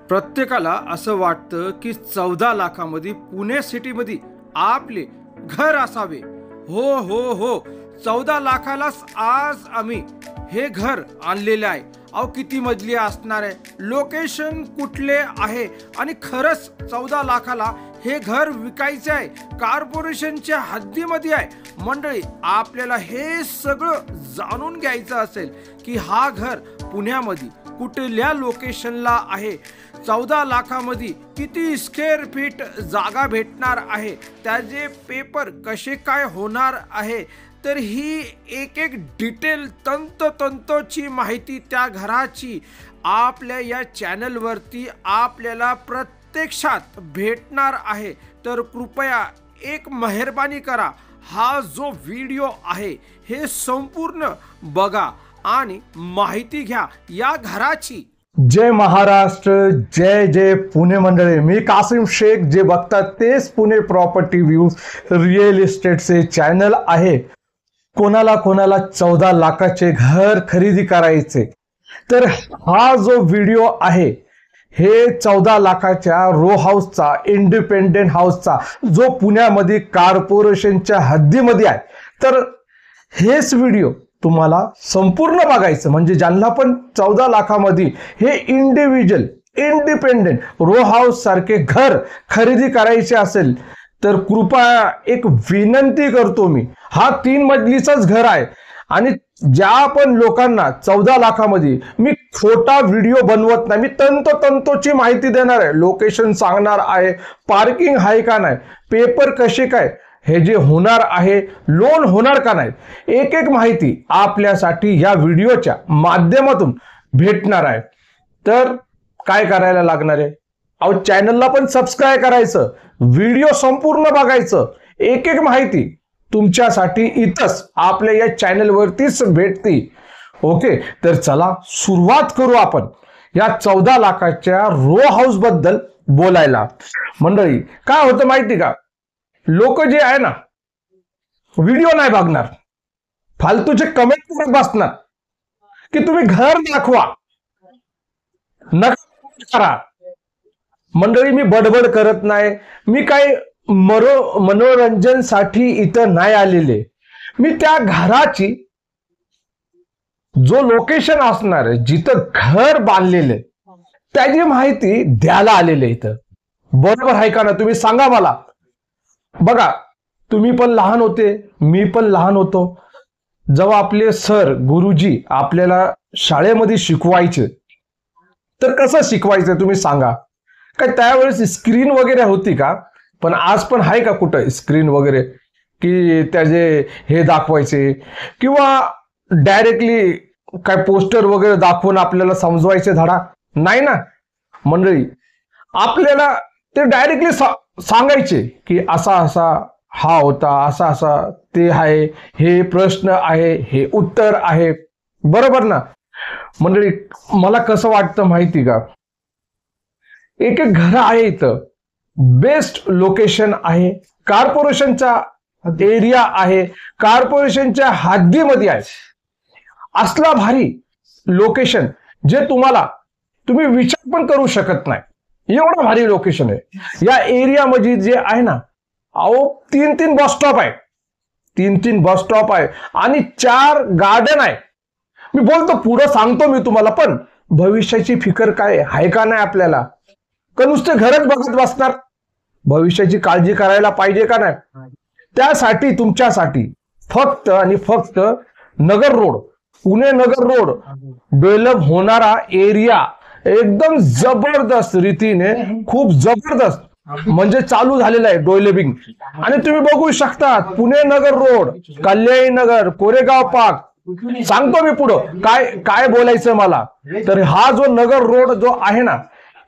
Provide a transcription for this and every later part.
प्रत्येकाला असं वाटतं की 14 लाखामध्ये पुणे सिटीमध्ये आपले घर असावे. हो हो हो, 14 लाखालाच आज आम्ही हे घर आणलेले आहे. अहो किती मजली असणार आहे, लोकेशन कुठले आहे, आणि खरंच 14 लाखाला हे घर विकायचे आहे, कॉर्पोरेशनच्या हद्दीमध्ये आहे. मंडळी, आपल्याला हे सगळं जाणून घ्यायचं असेल की हा घर पुण्यामध्ये कुठल्या लोकेशनला आहे, 14 लाखामध्ये किती स्क्वेअर फीट जागा भेटणार आहे, त्याचे पेपर कसे काय होणार आहे, तर ही एक एक डिटेल तंतोतंतची माहिती त्या घराची आपल्या या चॅनलवरती आपल्याला प्रत्यक्षात भेटणार आहे. तर कृपया एक मेहरबानी करा, हा जो व्हिडिओ आहे हे संपूर्ण बघा आणि माहिती घ्या या घराची. जय महाराष्ट्र, जय जय पुणे मंडळी. मी कासिम शेख. जे बघतात तेच पुणे प्रॉपर्टी व्ह्यूज रिअल इस्टेटचे चॅनल आहे. कोणाला 14 लाखाचे घर खरेदी करायचे, तर हा जो व्हिडिओ आहे हे 14 लाखाच्या रो हाऊसचा, इंडिपेंडेंट हाऊसचा, जो पुण्यामध्ये कॉर्पोरेशनच्या हद्दीमध्ये आहे. तर हेच व्हिडिओ तुम्हाला संपूर्ण बघायचं, म्हणजे ज्यांना पण 14 लाखामध्ये हे इंडिव्हिज्युअल इंडिपेंडेंट रो हाऊस सारखे घर खरेदी करायचे असेल तर कृपया एक विनंती करतो मी. हा 3 मजलीचाच घर आहे आणि ज्या पण लोकांना 14 लाखामध्ये मी खोटा व्हिडिओ बनवत नाही, मी तंतोतंतोची माहिती देणार आहे. लोकेशन सांगणार आहे, पार्किंग आहे का नाही, पेपर कसे काय, हे जे होणार आहे, लोन होणार का नाही, एक एक माहिती आपल्यासाठी या व्हिडिओच्या माध्यमातून भेटणार आहे. तर काय करायला लागणार आहे, अहो चॅनलला पण सबस्क्राईब करायचं, व्हिडिओ संपूर्ण बघायचं, एक एक माहिती तुमच्यासाठी इथंच आपल्या या चॅनलवरतीच भेटते. ओके, तर चला सुरुवात करू आपण या 14 लाखाच्या रो हाऊस बद्दल बोलायला. मंडळी, काय होतं माहिती का, लोक जे आहे ना व्हिडिओ नाही बघणार, फालतूचे कमेंट करत बसणार की तुम्ही घर दाखवा, नका करा. मंडळी, मी बडबड करत नाही, मी काय मनोरंजनसाठी इथं नाही आलेले. मी त्या घराची जो लोकेशन असणार आहे, जिथं घर बांधलेले, त्याची माहिती द्यायला आलेले इथं. बरोबर आहे का ना, तुम्ही सांगा मला. बघा, तुम्ही पण लहान होते, मी पण लहान होतो, जेव्हा आपले सर गुरुजी आपल्याला शाळेमध्ये शिकवायचे, तर कसं शिकवायचं तुम्ही सांगा. काय त्यावेळेस स्क्रीन वगैरे होती का? पण आज पण आहे का कुठं स्क्रीन वगैरे की त्याचे हे दाखवायचे, किंवा डायरेक्टली काय पोस्टर वगैरे दाखवून आपल्याला समजवायचे धडा? नाही ना मंडळी, आपल्याला ते डायरेक्टली सांगायचे की असा असा हा होता, असा असा ते आहे, हे प्रश्न आहे, हे उत्तर आहे. बरोबर ना मंडळी? मला कसं वाटतं माहिती का, एक एक घर आहे इथं, बेस्ट लोकेशन आहे, कॉर्पोरेशनचा एरिया आहे, कॉर्पोरेशनच्या हद्दीमध्ये आहे. असला भारी लोकेशन जे तुम्ही विचार पण करू शकत नाही, एवढं भारी लोकेशन आहे. या एरियामध्ये जे आहे ना, अहो 3 बस स्टॉप आहे, 3 बस स्टॉप आहे आणि 4 गार्डन आहे. मी बोलतो पुढं सांगतो मी तुम्हाला, पण भविष्याची फिकर काय आहे का नाही आपल्याला? का नुसते घरच बघत बसणार? भविष्याची काळजी करायला पाहिजे का नाही? त्यासाठी तुमच्यासाठी फक्त आणि फक्त नगर रोड, पुणे नगर रोड डेव्हलप होणारा एरिया एकदम जबरदस्त रीतीने, खूप जबरदस्त म्हणजे चालू झालेला आहे डेव्हलपिंग. आणि तुम्ही बघू शकता पुणे नगर रोड, कल्याणी नगर, कोरेगाव पार्क, सांगतो मी पुढं काय काय बोलायचं मला. तर हा जो नगर रोड जो आहे ना,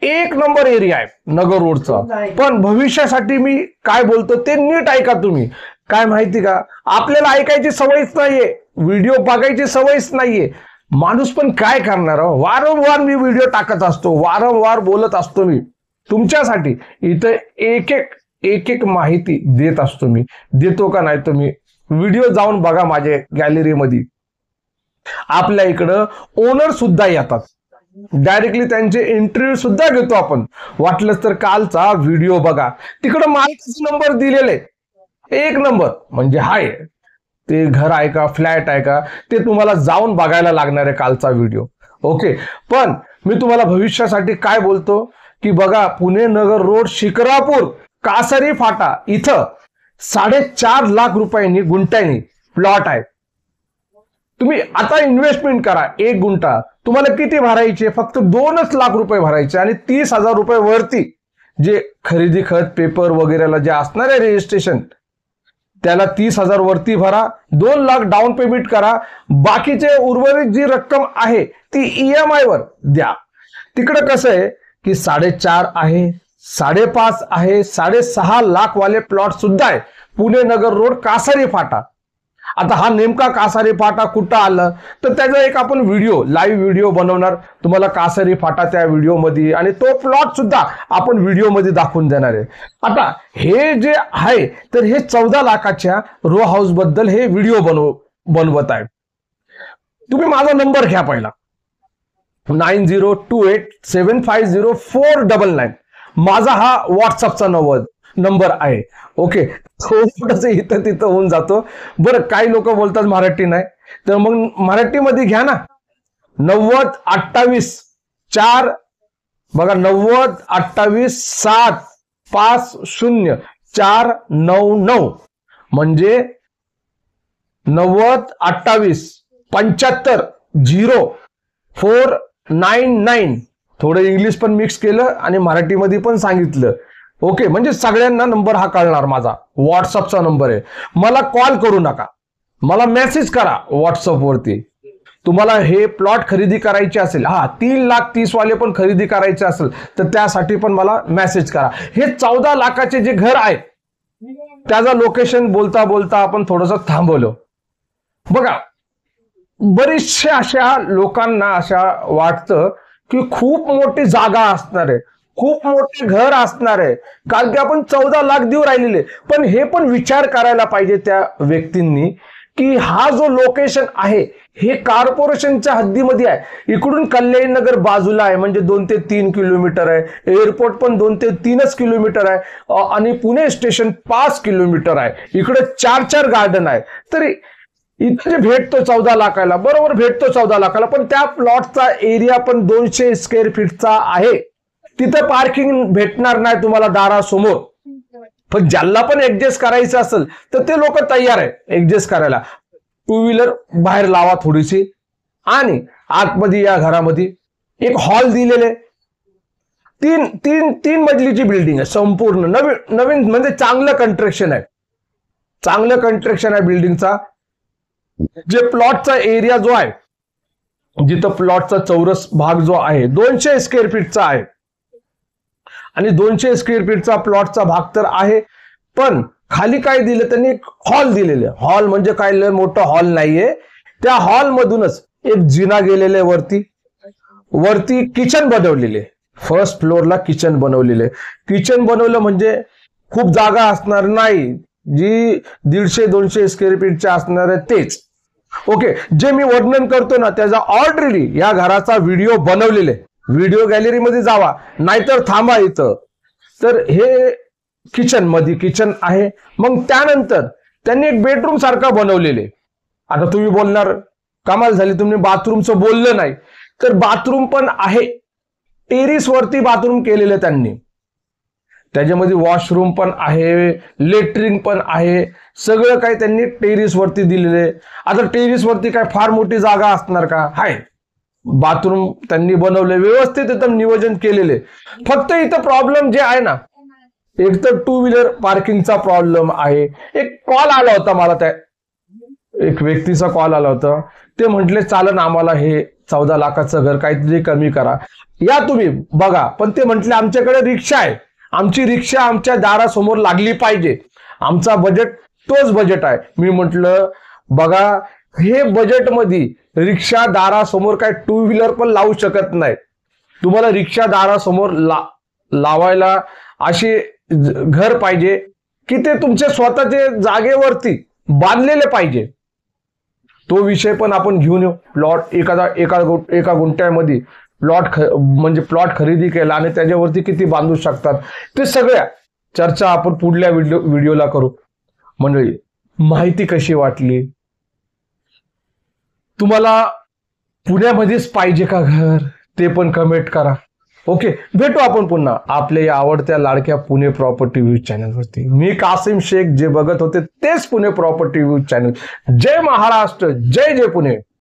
1 नंबर एरिया आहे नगर रोडचा. पण भविष्यासाठी मी काय बोलतो ते नीट ऐका तुम्ही. काय माहिती का, आपल्याला ऐकायची सवयच नाहीये, व्हिडिओ बघायची सवयच नाहीये. माणूस पण काय करणार, वारंवार मी व्हिडिओ टाकत असतो, वारंवार बोलत असतो मी तुमच्यासाठी. इथं एक एक माहिती देत असतो मी. देतो का नाही तुम्ही व्हिडिओ जाऊन बघा माझ्या गॅलरीमध्ये. आपल्या इकडं ओनर सुद्धा येतात, डायरेक्टली त्यांचे इंटरव्ह्यू सुद्धा घेतो आपण. वाटलंच तर कालचा व्हिडिओ बघा, तिकडं मालकाचा नंबर दिलेले, एक नंबर. म्हणजे हाय ते घर आहे का फ्लॅट आहे का ते तुम्हाला जाऊन बघायला लागणार आहे कालचा व्हिडिओ. ओके, पण मी तुम्हाला भविष्यासाठी काय बोलतो की बघा, पुणे नगर रोड शिक्रापूर कासारी फाटा इथं 4.5 लाख रुपयांनी गुंठ्यानी प्लॉट आहे. तुम्ही आता इन्व्हेस्टमेंट करा. 1 गुंठा तुम्हाला किती भरायचे? फक्त 2 लाख रुपये भरायचे आणि 30,000 रुपये वरती जे खरेदी खत पेपर वगैरेला जे असणार आहे रजिस्ट्रेशन, त्याला 30,000 वरती भरा. 2 लाख डाऊन पेमेंट करा. बाकीचे उर्वरित जी रक्कम आहे ती EMI वर द्या. तिकडे कसं आहे की 4.5 आहे, 5.5 आहे, 6.5 लाख वाले प्लॉट सुद्धा आहे पुणे नगर रोड कासारी फाटा. आता हा नेमका कासारी फाटा कुठं आलं तर त्याचा एक आपण व्हिडिओ, लाईव्ह व्हिडिओ बनवणार तुम्हाला कासारी फाटा त्या व्हिडिओमध्ये, आणि तो प्लॉट सुद्धा आपण व्हिडिओमध्ये दाखवून देणार आहे. आता हे जे आहे तर हे 14 लाखाच्या रो हाऊस बद्दल हे व्हिडिओ बनवत आहे. तुम्ही माझा नंबर घ्या पहिला, 9028750499. माझा हा व्हॉट्सअपचा नंबर आहे. ओके, थोडंसं इथं तिथं होऊन जातो. बरं, काही लोक बोलतात मराठी नाही, तर मग मराठीमध्ये घ्या ना. 9028 बघा, 9028750499 म्हणजे 9028750499. थोडं इंग्लिश पण मिक्स केलं आणि मराठीमध्ये पण सांगितलं. ओके, म्हणजे सगळ्यांना नंबर हा कळणार. माझा व्हॉट्सअपचा नंबर आहे. मला कॉल करू नका, मला मेसेज करा व्हॉट्सअपवरती. तुम्हाला हे प्लॉट खरेदी करायचे असेल, 3,30,000 वाले पण खरेदी करायचे असेल तर त्यासाठी पण मला मेसेज करा. हे 14 लाखाचे जे घर आहे त्याचं लोकेशन बोलता बोलता आपण थोडंसं थांबवलं. बघा, बरेचसे अशा लोकांना अशा वाटतं की खूप मोठी जागा असणार आहे, खूप मोठे घर असणार आहे, कारण की आपण 14 लाख देऊ राहिलेले. पण हे पण विचार करायला पाहिजे त्या व्यक्तींनी की हा जो लोकेशन आहे हे कॉर्पोरेशनच्या हद्दीमध्ये आहे. इकडून कल्याण नगर बाजूला आहे, म्हणजे 2 ते 3 किलोमीटर आहे. एअरपोर्ट पण 2 ते 3 किलोमीटर आहे, आणि पुणे स्टेशन 5 किलोमीटर आहे. इकडे 4 गार्डन आहे. तरी इथे जे भेटतो 14 लाखाला, बरोबर भेटतो 14 लाखाला, पण त्या प्लॉटचा एरिया पण 200 स्क्वेअर फीटचा आहे. तिथं पार्किंग भेटणार नाही तुम्हाला दारासमोर. पण ज्याला पण ऍडजस्ट करायचं असेल तर ते लोक तयार आहे ऍडजस्ट करायला. 2 व्हीलर बाहेर लावा थोडीशी, आणि आतमध्ये या घरामध्ये एक हॉल दिलेले. तीन मजलीची बिल्डिंग आहे, संपूर्ण नवीन म्हणजे चांगलं कंस्ट्रक्शन आहे, चांगलं कंस्ट्रक्शन आहे बिल्डिंगचा. जे प्लॉटचा एरिया जो आहे, जिथं प्लॉटचा चौरस भाग जो आहे 200 स्क्वेअर फीटचा आहे, आणि 200 स्क्वेअर फीटचा प्लॉटचा भाग तर आहे. पण खाली काय दिलं त्यांनी, एक हॉल दिलेले. हॉल म्हणजे काय लय मोठं हॉल नाहीये. त्या हॉल मधूनच एक जिना गेलेले, वरती किचन बनवलेले. फर्स्ट फ्लोअरला किचन बनवलेले. किचन बनवलं म्हणजे खूप जागा असणार नाही, जी 150-200 स्क्वेअर फीटच्या असणार आहे तेच. ओके, जे मी वर्णन करतो ना त्याचा ऑलरेडी या घराचा व्हिडिओ बनवलेले. व्हिडिओ गॅलरीमध्ये जावा, नाहीतर थांबा इथं. तर हे किचन आहे. मग त्यानंतर त्यांनी एक बेडरूम सारखा बनवलेले. आता तुम्ही बोलणार कमाल झाली, तुम्ही बाथरूमचं बोललं नाही, तर बाथरूम पण आहे. टेरिस वरती बाथरूम केलेले त्यांनी. त्याच्यामध्ये वॉशरूम पण आहे, लेट्रिन पण आहे, सगळं काही त्यांनी टेरिस वरती दिलेले. आता टेरिस वरती काय फार मोठी जागा असणार का? हाय, बाथरूम त्यांनी बनवले, व्यवस्थित एकदम नियोजन केलेले. फक्त इथं प्रॉब्लेम जे आहे ना, एक तर 2 व्हीलर पार्किंगचा प्रॉब्लेम आहे. एक कॉल आला होता मला, त्या एक व्यक्तीचा कॉल आला होता. ते म्हटले चालन आम्हाला हे 14 लाखाचं घर काहीतरी कमी करा, या तुम्ही बघा. पण ते म्हटले आमच्याकडे रिक्षा आहे, आमची रिक्षा आमच्या दारासमोर लागली पाहिजे, आमचा बजेट तोच बजेट आहे. मी म्हटलं बघा, हे बजेटमध्ये रिक्षा दारासमोर काय 2 व्हीलर पण लावू शकत नाही. तुम्हाला रिक्षा दारासमोर लावायला असे घर पाहिजे की ते तुमच्या स्वतःचे जागेवरती बांधलेले पाहिजे. तो विषय पण आपण घेऊन येऊ. प्लॉट एका गुंठ्यामध्ये म्हणजे प्लॉट खरेदी केला आणि त्याच्यावरती किती बांधू शकतात, ते सगळ्या चर्चा आपण पुढल्या व्हिडिओला करू. मंडळी, माहिती कशी वाटली? तुम्हाला पुण्यामध्येच पाहिजे का घर, ते पण कमेंट करा. ओके, भेटू आपण पुन्हा आपल्या या आवडत्या लाडक्या पुणे प्रॉपर्टी व्ह्यूज चॅनलवरती. मी कासिम शेख, जे बघत होते तेच पुणे प्रॉपर्टी व्ह्यूज चॅनल. जय महाराष्ट्र, जय जय पुणे.